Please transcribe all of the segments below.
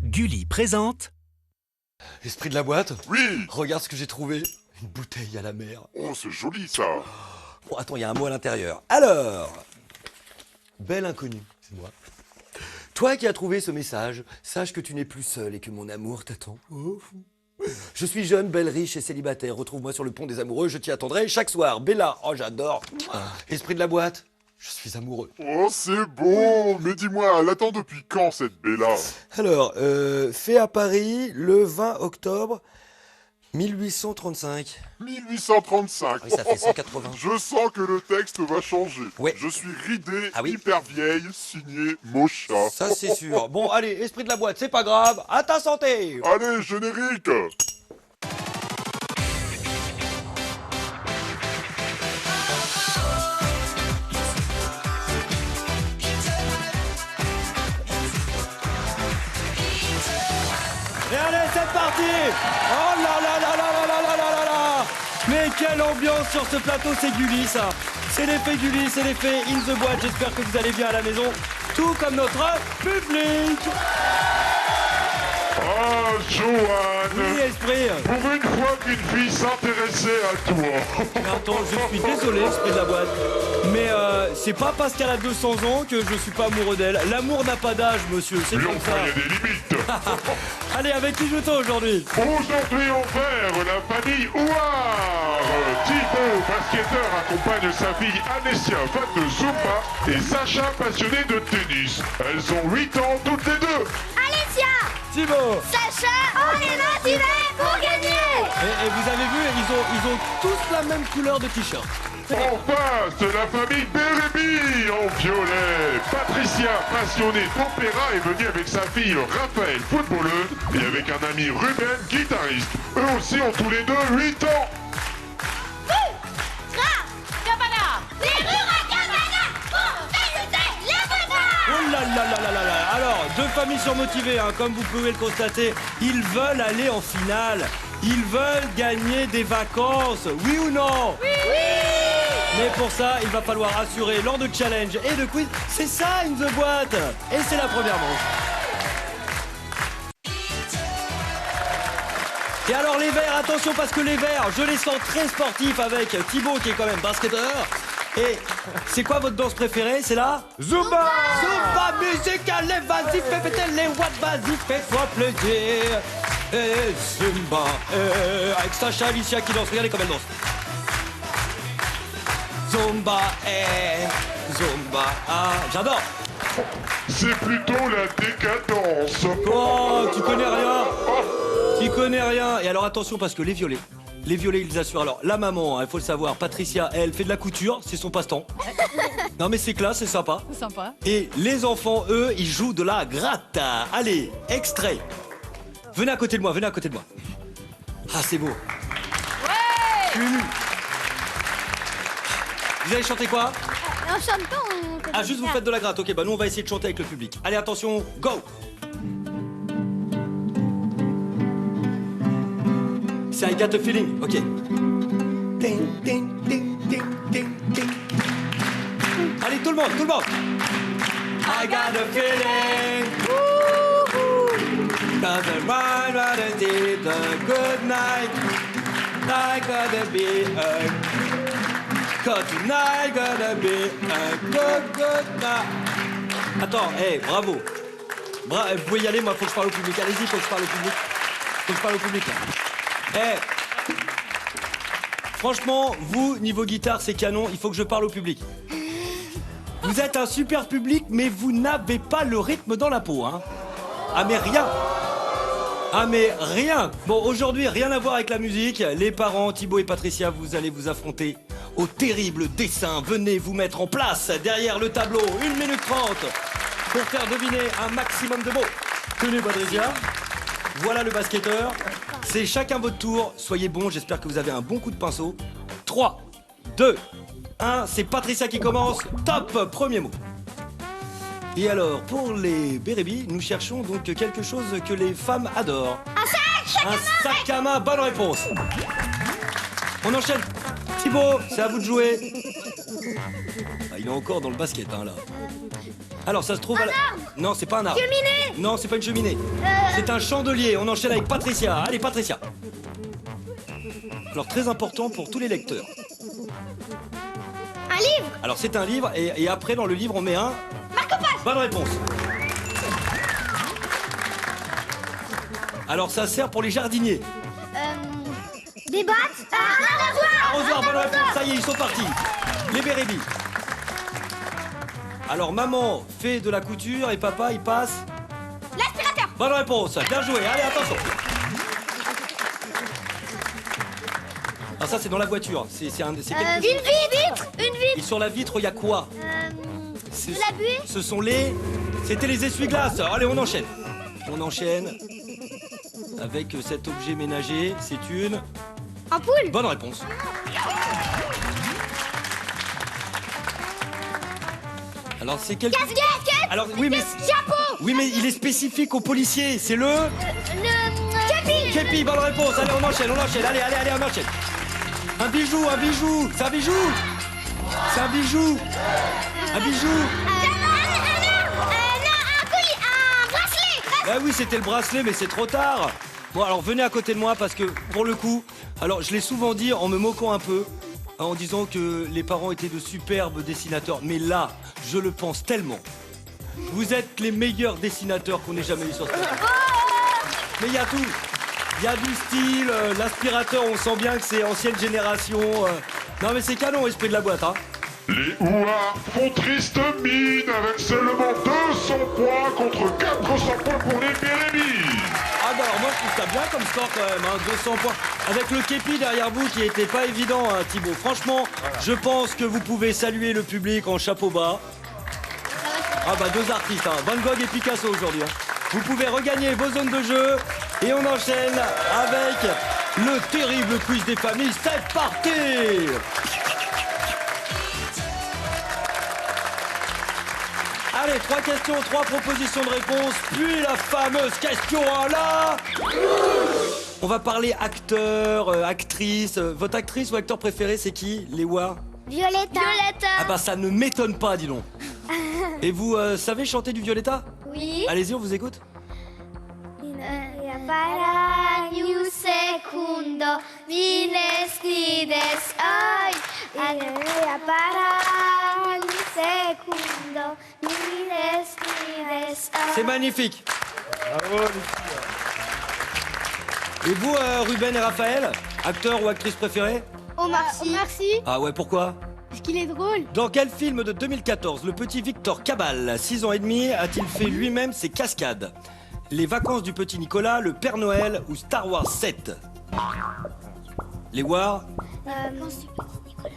Gulli présente... Esprit de la boîte? Oui. Regarde ce que j'ai trouvé. Une bouteille à la mer. Oh, c'est joli ça. Bon, attends, il y a un mot à l'intérieur. Alors, belle inconnue, c'est moi. Toi qui as trouvé ce message, sache que tu n'es plus seul et que mon amour t'attend. Oh. Je suis jeune, belle, riche et célibataire. Retrouve-moi sur le pont des amoureux, je t'y attendrai chaque soir. Bella, oh j'adore. Esprit de la boîte, je suis amoureux. Oh, c'est beau. Mais dis-moi, elle attend depuis quand cette Bella? Alors, fait à Paris le 20 octobre 1835. 1835. Oui, ça fait 180. Je sens que le texte va changer. Ouais. Je suis ridé, Ah oui. hyper vieille, signé Mocha. Ça c'est sûr. Bon, allez, esprit de la boîte, c'est pas grave. À ta santé. Allez, générique. Et allez, c'est parti! Oh là là là là là là là là là là! Mais quelle ambiance sur ce plateau, c'est Gulli ça! C'est l'effet Gulli, c'est l'effet In The Boîte, j'espère que vous allez bien à la maison, tout comme notre public! Ah, Johan. Oui, Esprit! Pour une fois qu'une fille s'intéressait à toi. Mais attends, je suis désolé, Esprit de la Boîte, mais c'est pas parce qu'elle a 200 ans que je suis pas amoureux d'elle. L'amour n'a pas d'âge, monsieur, c'est Mais comme enfin, ça. il y a des limites. Allez, avec qui joue-t-on aujourd'hui? Aujourd'hui, on perd la famille Ouar. Thibaut, basketteur, accompagne sa fille Anessia, fan de Zumba, et Sacha, passionné de tennis. Elles ont 8 ans toutes les deux. Alessia, Thibaut! Sacha, on est motivés pour gagner. Et vous avez vu, ils ont tous la même couleur de t-shirt. En face, la famille Bérébi en violet. Patricia, passionnée d'opéra, est venue avec sa fille Raphaël, footballeuse, et avec un ami Ruben, guitariste. Eux aussi ont tous les deux 8 ans. Cabana, les Ruracabana pour visiter la Boîte. Oh là là là là là là. Alors, deux familles surmotivées, hein, comme vous pouvez le constater. Ils veulent aller en finale. Ils veulent gagner des vacances. Oui ou non? Oui. Mais pour ça, il va falloir assurer lors de challenge et de quiz. C'est ça, In The Boîte. Et c'est la première manche. Et alors les Verts, attention parce que les Verts, je les sens très sportifs avec Thibaut qui est quand même basketteur. Et c'est quoi votre danse préférée? C'est la Zumba. Zumba musique, allez vas-y, fais péter les watts, vas-y, fais-toi plaisir. Et Zumba, avec Sacha Alicia qui danse, regardez comme elle danse. Zumba, Zumba, ah, j'adore. C'est plutôt la décadence. Oh, tu connais rien. Tu connais rien. Et alors attention parce que les violets, ils assurent. Alors la maman, il faut le savoir, Patricia, elle fait de la couture, c'est son passe-temps. Non mais c'est classe, c'est sympa. C'est sympa. Et les enfants, eux, ils jouent de la gratte. Allez, extrait. Venez à côté de moi, venez à côté de moi. Ah, c'est beau. Ouais. Vous allez chanter quoi? On chante pas, on... Ah, juste vous faites de la gratte. Ok, bah nous on va essayer de chanter avec le public. Allez, attention, go. C'est I got a feeling, ok. Ding, ding, ding, ding, ding, ding. Allez, tout le monde, tout le monde. I got a feeling. Doesn't mind what I did, a good night. I gotta be a... Cause tonight gonna be a good night. Attends, hey, bravo. Vous pouvez y aller, moi faut que je parle au public. Allez-y, faut que je parle au public. Faut que je parle au public là. Eh, franchement, vous, niveau guitare, c'est canon, il faut que je parle au public. Vous êtes un super public, mais vous n'avez pas le rythme dans la peau, hein. Ah, mais rien. Ah, mais rien. Bon, aujourd'hui, rien à voir avec la musique. Les parents, Thibaut et Patricia, vous allez vous affronter au terrible dessin. Venez vous mettre en place derrière le tableau. 1 minute 30 pour faire deviner un maximum de mots. Tenez, Patricia. Voilà le basketteur. C'est chacun votre tour. Soyez bons, j'espère que vous avez un bon coup de pinceau. 3, 2, 1, c'est Patricia qui commence. Top, premier mot. Et alors, pour les Bérébi, nous cherchons donc quelque chose que les femmes adorent. Un sac à main, bonne réponse. On enchaîne. Thibaut, c'est à vous de jouer. Ah, il est encore dans le basket, hein, là. Alors ça se trouve à la... Non, c'est pas un arbre. Cheminée. Non, c'est pas une cheminée. C'est un chandelier. On enchaîne avec Patricia. Allez, Patricia. Alors très important pour tous les lecteurs. Un livre. Alors c'est un livre et après dans le livre on met un... Marque-page. Bonne réponse. Alors ça sert pour les jardiniers. Des bottes. Un arrosoir. Arrosoir, bonne réponse. Ça y est, ils sont partis. Les bérébis. Alors maman fait de la couture et papa il passe... L'aspirateur. Bonne réponse. Bien joué. Allez, attention. Alors ça c'est dans la voiture. C'est quelque chose. Une vitre. Une vitre. Et sur la vitre il y a quoi? De la buée. Ce sont les... C'était les essuie-glaces. Allez, on enchaîne. On enchaîne avec cet objet ménager. C'est une... Ampoule. Bonne réponse. Alors c'est quelque... Casquette. Alors oui mais... Chapeau. Oui mais il est spécifique aux policiers. C'est le... Képi. Képi, bonne réponse. Allez, on enchaîne. Allez, on enchaîne. Un bijou. C'est un bijou. C'est un bijou. Un bijou. Un collier. Un bracelet. Ah oui, c'était le bracelet, mais c'est trop tard. Bon, alors venez à côté de moi parce que pour le coup, alors je l'ai souvent dit en me moquant un peu, en disant que les parents étaient de superbes dessinateurs, mais là, je le pense tellement. Vous êtes les meilleurs dessinateurs qu'on ait jamais eu sur ce plateau. Mais il y a tout. Il y a du style, l'aspirateur, on sent bien que c'est ancienne génération. Non mais c'est canon, esprit de la boîte, hein. Les Ouards font triste mine avec seulement 200 points contre 400 points pour les Bérébis. Ah bah alors moi je trouve ça bien comme score quand même, hein, 200 points. Avec le képi derrière vous qui était pas évident, hein, Thibaut. Franchement, je pense que vous pouvez saluer le public en chapeau bas. Ah bah deux artistes, hein, Van Gogh et Picasso aujourd'hui. Hein. Vous pouvez regagner vos zones de jeu et on enchaîne avec le terrible quiz des familles. C'est parti! Allez, 3 questions, 3 propositions de réponse, puis la fameuse question à la... On va parler acteur, actrice. Votre actrice ou acteur préféré, c'est qui, Léoire? Violetta. Ah bah ça ne m'étonne pas, dis donc. Et vous savez chanter du Violetta? Oui. Allez-y, on vous écoute. Para you secundo, mi nestides hoy. Para you secundo, mi nestides hoy. C'est magnifique. Et vous, Ruben et Raphaël, acteur ou actrice préférée? Omar Sy. Ah ouais, pourquoi? Parce qu'il est drôle. Dans quel film de 2014 le petit Victor Cabal, 6 ans et demi, a-t-il fait lui-même ses cascades? Les vacances du petit Nicolas, le Père Noël ou Star Wars 7? Les War,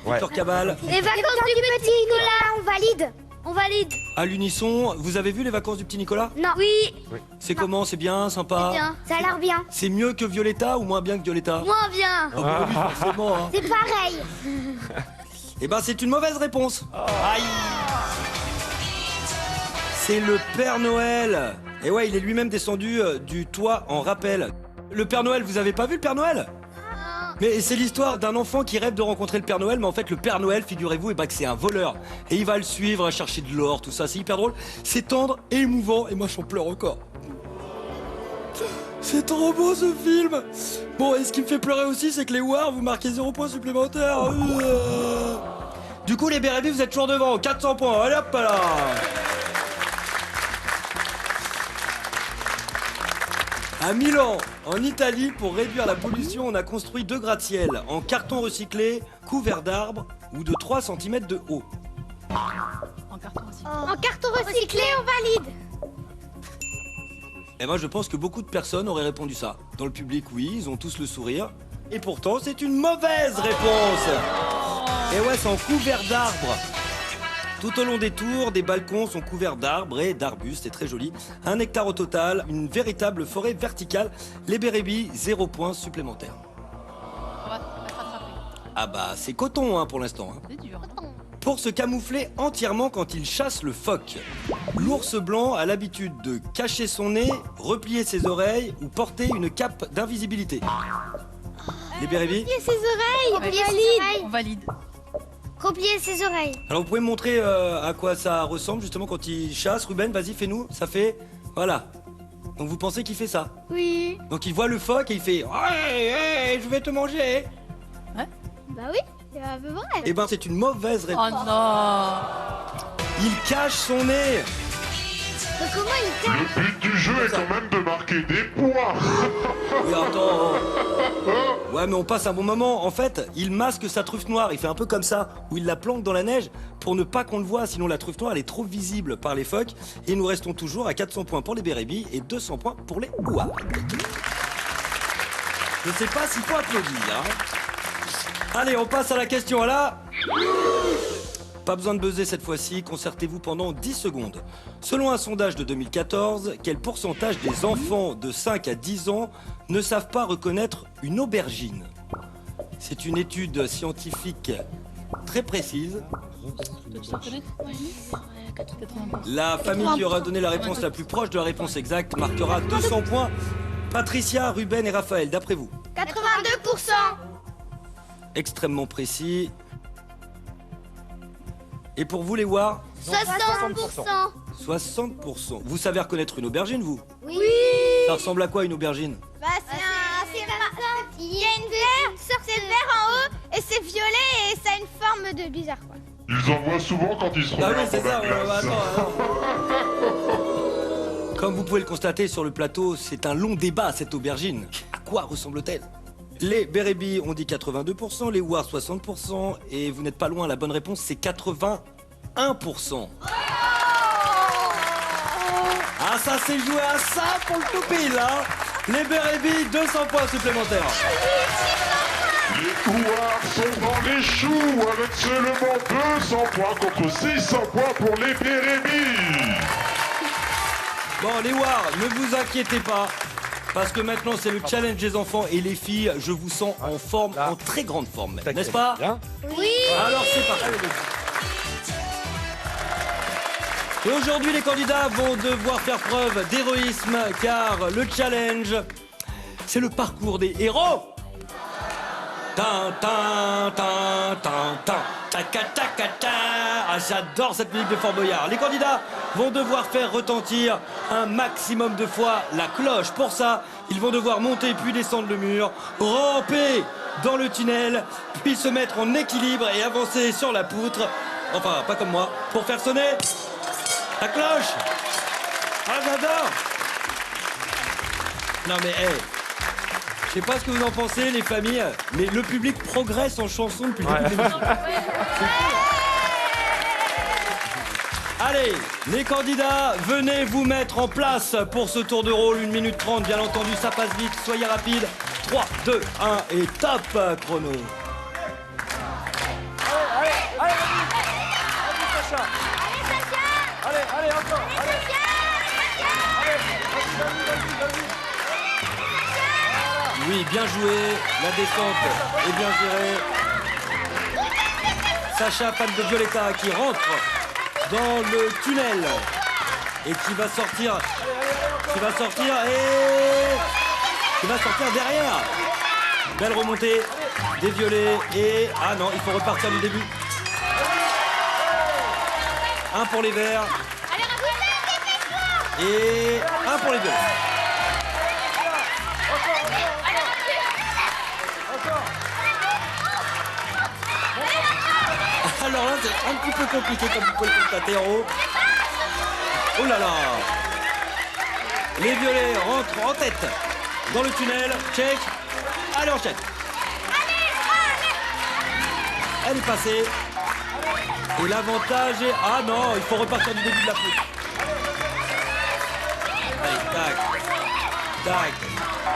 Victor Cabal, Les vacances du petit Nicolas, on valide. On valide. à l'unisson. Vous avez vu les vacances du petit Nicolas? Non. Oui. C'est comment? C'est bien, sympa? Bien. Ça a l'air bien. C'est mieux que Violetta ou moins bien que Violetta? Moins bien. Ah bah oui, forcément. Hein. C'est pareil. Eh ben c'est une mauvaise réponse. Aïe. C'est le Père Noël. Et ouais, il est lui-même descendu du toit en rappel. Le Père Noël, vous avez pas vu le Père Noël? Mais c'est l'histoire d'un enfant qui rêve de rencontrer le Père Noël, mais en fait le Père Noël, figurez-vous, que c'est un voleur. Et il va le suivre à chercher de l'or, tout ça, c'est hyper drôle. C'est tendre et émouvant, et moi j'en pleure encore. C'est trop beau ce film. Bon, et ce qui me fait pleurer aussi, c'est que les War, vous marquez 0 points supplémentaires. Du coup, les Bérébis, vous êtes toujours devant, 400 points, allez hop là. À Milan, en Italie, pour réduire la pollution, on a construit 2 gratte-ciel en carton recyclé, couverts d'arbres ou de 3 cm de haut. En carton recyclé, on valide. Et moi, je pense que beaucoup de personnes auraient répondu ça. Dans le public, oui, ils ont tous le sourire. Et pourtant, c'est une mauvaise réponse. Et ouais, c'est en couvert d'arbres. Tout au long des tours, des balcons sont couverts d'arbres et d'arbustes, c'est très joli. 1 hectare au total, une véritable forêt verticale. Les Bérébis, 0 points supplémentaires. On va se rattraper. Ah bah, c'est coton hein, pour l'instant. Hein. C'est dur. Pour se camoufler entièrement quand il chasse le phoque. L'ours blanc a l'habitude de cacher son nez, replier ses oreilles ou porter une cape d'invisibilité. Les Bérébis? Et ses oreilles, on Ouais. valide. On valide. Replier ses oreilles. Alors vous pouvez me montrer à quoi ça ressemble justement quand il chasse. Ruben, vas-y, fais-nous. Ça fait... Voilà. Donc vous pensez qu'il fait ça? Oui. Donc il voit le phoque et il fait hey, je vais te manger. Bah oui, c'est un peu vrai. Eh ben c'est une mauvaise réponse. Oh non. Il cache son nez. Mais comment il cache? Le but du jeu est quand même de marquer des points. Oui, attends. Ouais, mais on passe un bon moment. En fait, il masque sa truffe noire. Il fait un peu comme ça, où il la planque dans la neige pour ne pas qu'on le voit. Sinon, la truffe noire, elle est trop visible par les phoques. Et nous restons toujours à 400 points pour les bérébis et 200 points pour les ouards. Je sais pas s'il faut applaudir. Hein. Allez, on passe à la question. Là, pas besoin de buzzer cette fois-ci. Concertez-vous pendant 10 secondes. Selon un sondage de 2014, quel pourcentage des enfants de 5 à 10 ans ne savent pas reconnaître une aubergine? C'est une étude scientifique très précise. Toi, tu t'en connais? 80%. La famille qui aura donné la réponse la plus proche de la réponse exacte marquera 200 points. Patricia, Ruben et Raphaël, d'après vous? 82%. Extrêmement précis. Et pour vous les Wars? 60%. 60%. Vous savez reconnaître une aubergine, vous? Oui. Ça ressemble à quoi une aubergine? Bah il y a une vert, c'est vert en haut et c'est violet et ça a une forme de bizarre quoi. Ils en voient souvent quand ils se Ah oui, regardent c'est dans ça, la glace. Comme vous pouvez le constater sur le plateau, c'est un long débat cette aubergine. À quoi ressemble-t-elle? Les bérébis ont dit 82%, les ouards 60%, et vous n'êtes pas loin, la bonne réponse c'est 81%. Ah ça c'est joué à ça pour le toupille là. Les bérébis, 200 points supplémentaires. Les Ouards sont dans les choux avec seulement 200 points contre 600 points pour les bérébis. Bon les ouards, ne vous inquiétez pas. Parce que maintenant c'est le challenge des enfants et les filles, je vous sens en forme, en très grande forme même, n'est-ce pas? Oui. Alors c'est parti. Et aujourd'hui les candidats vont devoir faire preuve d'héroïsme car le challenge c'est le parcours des héros. Tin, tin, tin, tin, tin. Taca, taca, ta. Ah, j'adore cette musique de Fort Boyard. Les candidats vont devoir faire retentir un maximum de fois la cloche. Pour ça, ils vont devoir monter puis descendre le mur, ramper dans le tunnel, puis se mettre en équilibre et avancer sur la poutre. Enfin, pas comme moi, pour faire sonner la cloche. Ah, j'adore. Non mais, hey. Je sais pas ce que vous en pensez, les familles, mais le public progresse en chanson depuis le début de l'émission. Allez, les candidats, venez vous mettre en place pour ce tour de rôle. 1 minute 30, bien entendu, ça passe vite, soyez rapides. 3, 2, 1 et top chrono. Oui, bien joué, la descente est bien gérée. Sacha, fan de Violetta, qui rentre dans le tunnel et qui va sortir derrière. Belle remontée des violets et... Ah non, il faut repartir du début. Un pour les verts et un pour les violets. Alors là, c'est un petit peu compliqué comme vous pouvez le constater en haut. Oh là là. Les violets rentrent en tête dans le tunnel. Check. Allez, enchaîne. Elle est passée. Et l'avantage est... Ah non, il faut repartir du début de la poutre. Allez, tac. Tac.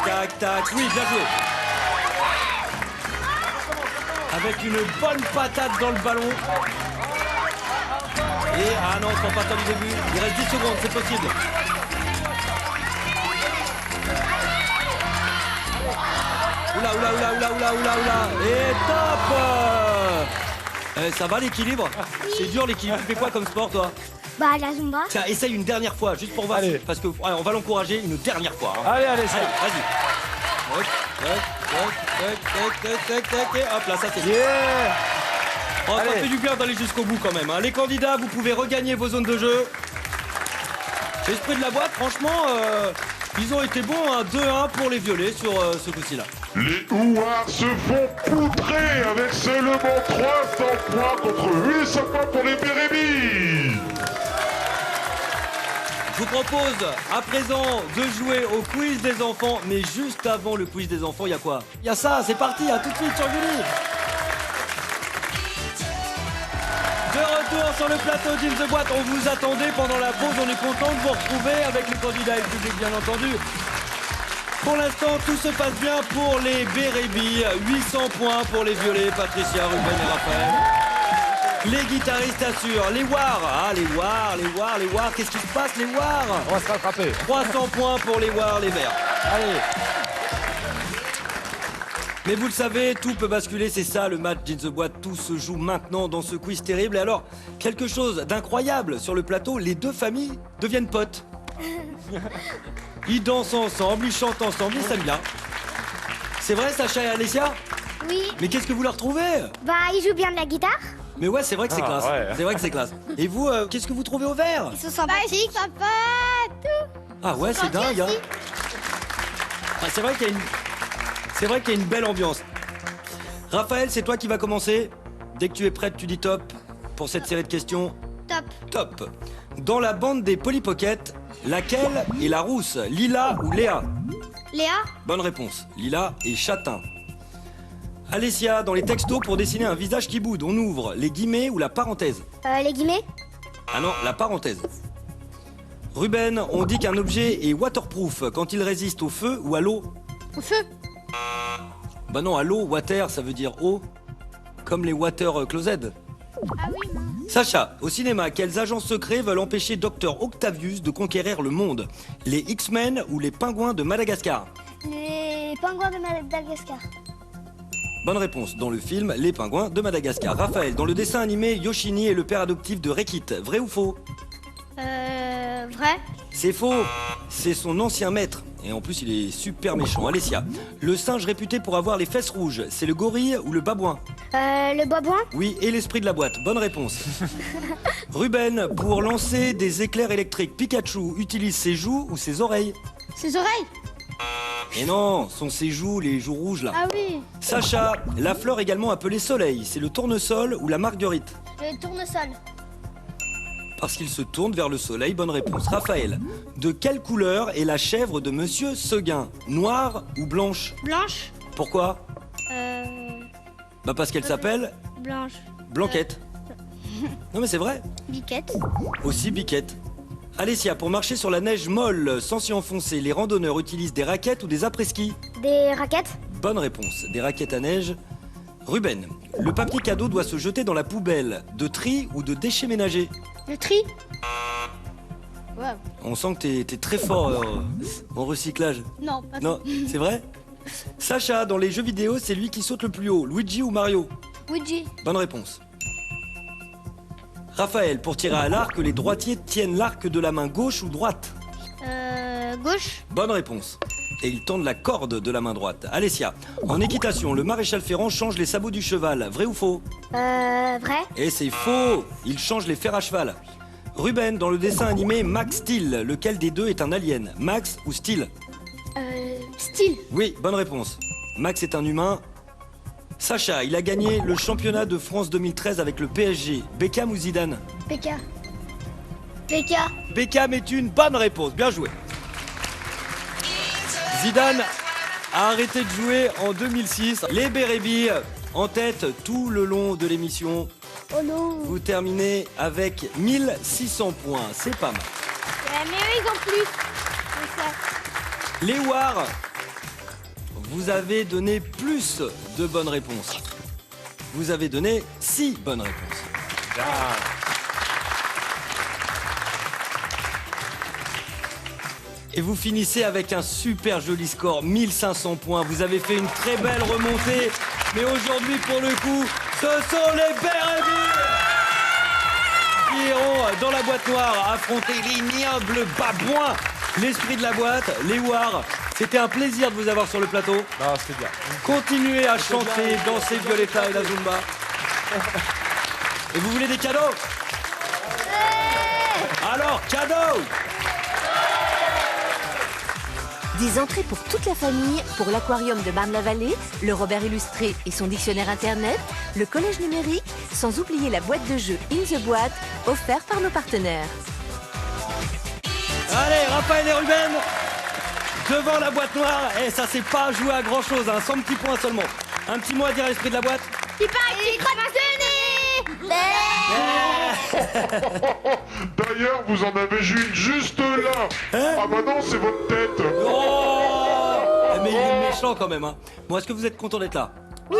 Tac, tac. Oui, bien joué. Avec une bonne patate dans le ballon. Et ah non, il faut repartir du début. Il reste 10 secondes, c'est possible. Oula, oula, oula, oula, oula, oula, oula. Et top. Ça va l'équilibre? C'est dur l'équilibre. Tu fais quoi comme sport toi? Bah la Zumba. Tiens, essaye une dernière fois, juste pour voir. Allez. Parce que on va l'encourager une dernière fois. Hein. Allez, Allez, ça. vas-y. Tac, tac, tac, tac, tac, tac, tac, tac, et hop là, ça c'est... Yeah. Oh, ça fait du bien d'aller jusqu'au bout quand même. Hein. Les candidats, vous pouvez regagner vos zones de jeu. L'esprit de la boîte, franchement, ils ont été bons. Hein. 2-1 pour les violets sur ce coup-ci là. Les Houards se font poutrer avec seulement 300 points contre 800 points pour les Bérémies. Je vous propose à présent de jouer au quiz des enfants. Mais juste avant le quiz des enfants, il y a quoi? Il y a ça, c'est parti, à tout de suite sur Gulli. De retour sur le plateau d'In The Boîte, on vous attendait pendant la pause, on est content de vous retrouver avec les candidats et le public bien entendu. Pour l'instant, tout se passe bien pour les Bérémies, 800 points pour les violets, Patricia, Ruben et Raphaël. Les guitaristes assurent, les Wars, les Wars, qu'est-ce qui se passe les Wars? On va se rattraper. 300 points pour les Wars, les Verts. Allez. Mais vous le savez, tout peut basculer, c'est ça le match d'In The Boîte, tout se joue maintenant dans ce quiz terrible. Et alors, quelque chose d'incroyable sur le plateau, les deux familles deviennent potes. Ils dansent ensemble, ils chantent ensemble, ils s'aiment bien. C'est vrai Sacha et Alessia? Oui. Mais qu'est-ce que vous leur trouvez? Bah, il joue bien de la guitare. Mais ouais, c'est vrai que c'est classe. ouais. C'est vrai que c'est classe. Et vous, qu'est-ce que vous trouvez au vert? Ils sont sympathiques. Sympa, tout. Ah ouais, c'est dingue. Hein. Ah, c'est vrai qu'il y a une... C'est vrai qu'il y a une belle ambiance. Raphaël, c'est toi qui vas commencer. Dès que tu es prête, tu dis top pour cette série de questions. Top. Top. Dans la bande des Polly Pocket, laquelle est la rousse? Lila ou Léa? Léa. Bonne réponse. Lila et châtain. Alessia, dans les textos pour dessiner un visage qui boude, on ouvre les guillemets ou la parenthèse? Les guillemets. Ah non, la parenthèse. Ruben, on dit qu'un objet est waterproof quand il résiste au feu ou à l'eau? Au feu. Bah non, à l'eau, water, ça veut dire eau. Comme les water closet. Ah oui. Sacha, au cinéma, quels agents secrets veulent empêcher Dr Octavius de conquérir le monde? Les X-Men ou les pingouins de Madagascar? Les pingouins de Madagascar. Bonne réponse. Dans le film, les pingouins de Madagascar. Raphaël, dans le dessin animé, Yoshini est le père adoptif de Rekit. Vrai ou faux? Vrai. C'est faux. C'est son ancien maître. Et en plus, il est super méchant. Alessia, le singe réputé pour avoir les fesses rouges, c'est le gorille ou le babouin? Le babouin. Oui, et l'esprit de la boîte. Bonne réponse. Ruben, pour lancer des éclairs électriques, Pikachu utilise ses joues ou ses oreilles? Ses oreilles. Et non, sont ses joues, les joues rouges là. Ah oui. Sacha, la fleur également appelée soleil, c'est le tournesol ou la marguerite? Le tournesol. Parce qu'il se tourne vers le soleil, bonne réponse. Raphaël, de quelle couleur est la chèvre de Monsieur Seguin? Noire ou blanche? Blanche. Pourquoi? Bah parce qu'elle s'appelle Blanche. Blanquette. Non mais c'est vrai. Biquette. Aussi Biquette. Alessia, pour marcher sur la neige molle sans s'y enfoncer, les randonneurs utilisent des raquettes ou des après-ski? Des raquettes. Bonne réponse, des raquettes à neige. Ruben, le papier cadeau doit se jeter dans la poubelle, de tri ou de déchets ménagers? Le tri. Wow. On sent que t'es très fort en recyclage. Non, pas Non, c'est vrai? Sacha, dans les jeux vidéo, c'est lui qui saute le plus haut, Luigi ou Mario? Luigi. Bonne réponse. Raphaël, pour tirer à l'arc, les droitiers tiennent l'arc de la main gauche ou droite? Gauche. Bonne réponse. Et ils tendent la corde de la main droite. Alessia, en équitation, le maréchal Ferrand change les sabots du cheval. Vrai ou faux? Vrai. Et c'est faux. Il change les fers à cheval. Ruben, dans le dessin animé Max Steel, lequel des deux est un alien? Max ou Steel? Style. Oui, bonne réponse. Max est un humain. Sacha, il a gagné le championnat de France 2013 avec le PSG. Beckham ou Zidane? PK. PK. Beckham est une bonne réponse. Bien joué. Zidane a arrêté de jouer en 2006. Les Bérémies en tête tout le long de l'émission. Oh non. Vous terminez avec 1600 points. C'est pas mal. Mais eux, ils ont plus. C'est ça. Les Wars, vous avez donné plus de bonnes réponses. Vous avez donné 6 bonnes réponses. Et vous finissez avec un super joli score, 1500 points. Vous avez fait une très belle remontée. Mais aujourd'hui, pour le coup, ce sont les Bérémies qui iront dans la boîte noire affronter l'ignoble babouin, l'esprit de la boîte, les Wars. C'était un plaisir de vous avoir sur le plateau. Non, c'était bien. Continuez à chanter, danser Violetta et la Zumba. Et vous voulez des cadeaux? Alors, cadeaux! Des entrées pour toute la famille, pour l'aquarium de Marne-la-Vallée, le Robert illustré et son dictionnaire internet, le collège numérique, sans oublier la boîte de jeux In the Boîte, offerte par nos partenaires. Allez, Raphaël et Ruben, devant la boîte noire. Et ça, c'est pas joué à grand chose, hein, 100 petits points seulement. Un petit mot à dire à l'esprit de la boîte? Il paraît que tu crottes de nez. D'ailleurs, vous en avez une juste là. Ah bah non, c'est votre tête. Oh, mais il est méchant quand même, hein. Bon, est-ce que vous êtes content d'être là? Oui.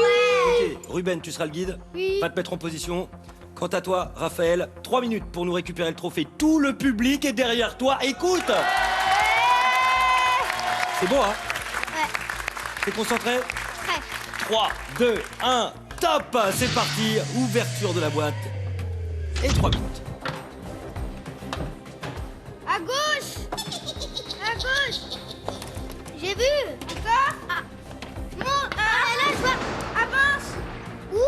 Ok, Ruben, tu seras le guide. Oui. Va te mettre en position. Quant à toi, Raphaël, 3 minutes pour nous récupérer le trophée. Tout le public est derrière toi. Écoute. C'est beau, hein? Ouais. T'es concentré? Prêt. 3, 2, 1, top! C'est parti, ouverture de la boîte. Et 3 minutes. À gauche. À gauche. J'ai vu. Encore. Ah. Monte. Là, je vois. Avance. Où?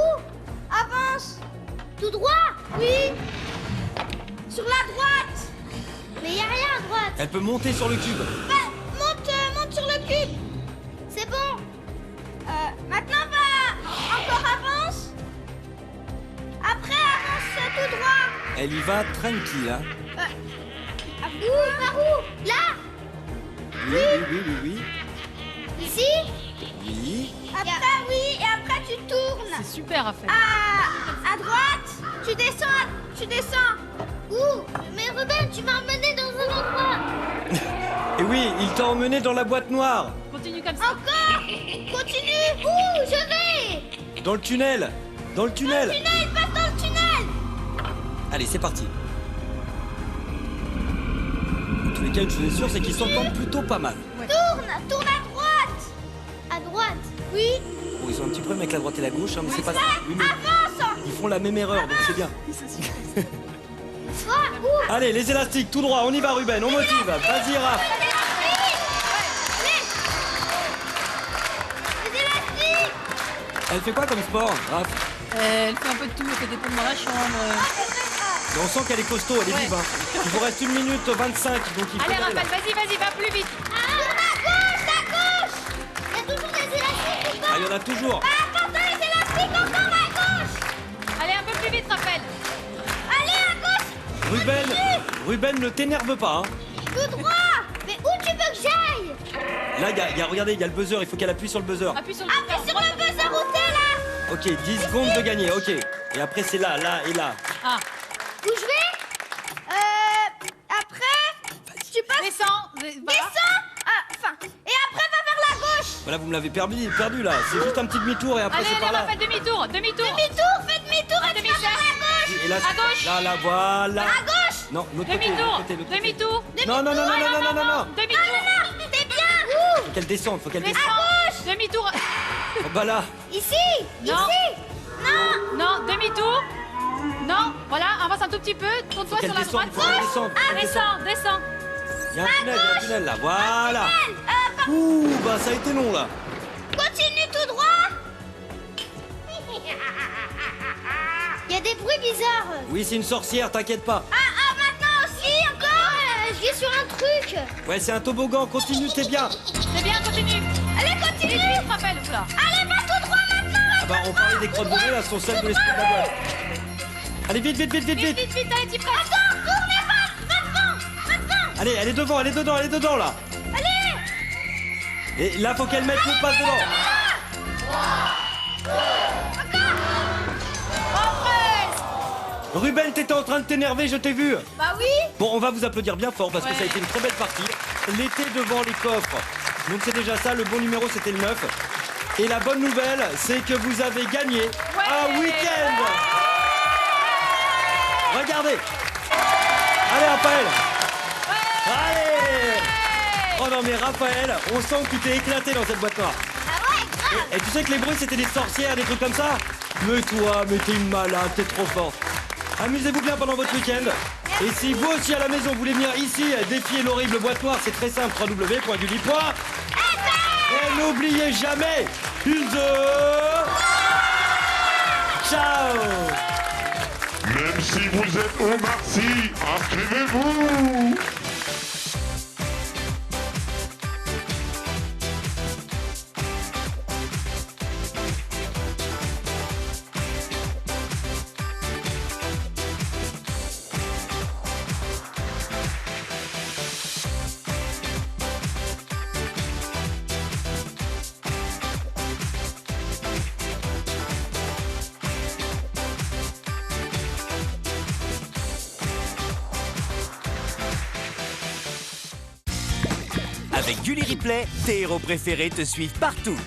Avance. Tout droit. Oui. Sur la droite. Mais y a rien à droite. Elle peut monter sur le cube. Bah, monte sur le cube. C'est bon. Maintenant, va. Encore avance. Après, avance tout droit. Elle y va tranquille, hein? Où? Par où? Là. Oui. Ici. Oui. Après, oui. Et après, tu tournes. C'est super, Raphaël. À droite. Tu descends. Où? Mais Ruben, tu m'as emmené dans un endroit. Et oui, il t'a emmené dans la boîte noire. Continue comme ça. Encore. Continue. Où? Je vais. Dans le tunnel. Dans le tunnel. Tunnel, passe dans le tunnel. Allez, c'est parti. En tous les cas, une chose est sûre, c'est qu'ils s'entendent plutôt pas mal. Tourne à droite. À droite. Oui. Bon, ils ont un petit problème avec la droite et la gauche, hein, mais c'est pas ça. Oui, mais Avance. ils font la même erreur, donc c'est bien. Toi, où? Allez, les élastiques, tout droit, on y va Ruben, on motive. Vas-y Raph. Les élastiques. Elle fait quoi comme sport, Raph? Elle fait un peu de tout, elle fait des pompes dans la chambre. Mais on sent qu'elle est costaud, elle est vive. Hein. Il vous reste 1 minute 25, donc il faut... Allez, y aller, là. Raphaël, vas-y, va plus vite. Tourne à gauche. Il y a toujours des élastiques ou Ah, pas? il y en a toujours. Apporte les élastiques encore à gauche. Allez, un peu plus vite, Raphaël. Allez, à gauche. Ruben, ne t'énerve pas. Hein. Tout droit. Mais où tu veux que j'aille? Là, regardez, il y a le buzzer, il faut qu'elle appuie sur le buzzer. Appuie sur le Appuie sur le buzzer où t'es là. Ok, 10 secondes de gagner, ok. Et après, c'est là et là. Ah, Où je vais? Après, tu passes. descends. Voilà. Descends. Enfin. Et après, va vers la gauche. Voilà, vous me l'avez perdu là. C'est juste un petit demi-tour et après, Allez, c'est par là. Raphaël, demi-tour. Demi-tour, fais demi-tour et tu vas vers la gauche. Et là, À gauche. Là, voilà. À gauche. Non, l'autre côté, Demi-tour. l'autre côté. Demi-tour. Non. Non. Demi-tour. T'es bien. Où? Faut qu'elle descende, faut qu'elle descende. Descends. Demi-tour. Oh, bah là. Ici. Non. Ici. Non. Non, demi-tour. Non, voilà, avance un tout petit peu. Tourne-toi Qu'elle sur la descende, droite. faut qu'elle descende. Descends. Il y a un tunnel, là. Voilà. Ouh, bah ça a été long là. Continue tout droit. Il y a des bruits bizarres. Oui, c'est une sorcière, t'inquiète pas. Maintenant aussi, encore. Je vais sur un truc. Ouais, c'est un toboggan, continue, t'es bien. C'est bien, continue. Allez, Vite, continue. vite, Raphaël, là. Allez, va tout droit maintenant. Ah bah, on parlait des crottes de nez, là, ce sont celles de l'esprit de la boîte. Allez, vite. Vite, allez, t'y prêtes. Attends, tournez pas. Maintenant. Allez, elle est dedans, là. Allez. Et là, faut qu'elle mette le pas dedans. Ruben, t'étais en train de t'énerver, je t'ai vu. Bah oui. Bon, on va vous applaudir bien fort parce que Ouais. ça a été une très belle partie. L'été devant les coffres. Donc c'est déjà ça, le bon numéro c'était le 9. Et la bonne nouvelle, c'est que vous avez gagné un week-end. Regardez. Allez Raphaël. Allez. Oh non mais Raphaël, on sent que tu t'es éclaté dans cette boîte noire. Ah ouais, grave. Et tu sais que les bruits c'était des sorcières, des trucs comme ça. Mais toi, mais t'es une malade, t'es trop forte. Amusez-vous bien pendant votre week-end. Et si vous aussi à la maison voulez venir ici défier l'horrible boîte noire, c'est très simple, www.gulli.fr. Et n'oubliez jamais, ciao. Même si vous êtes Omar Sy, inscrivez-vous. Avec Gulli Replay, tes héros préférés te suivent partout.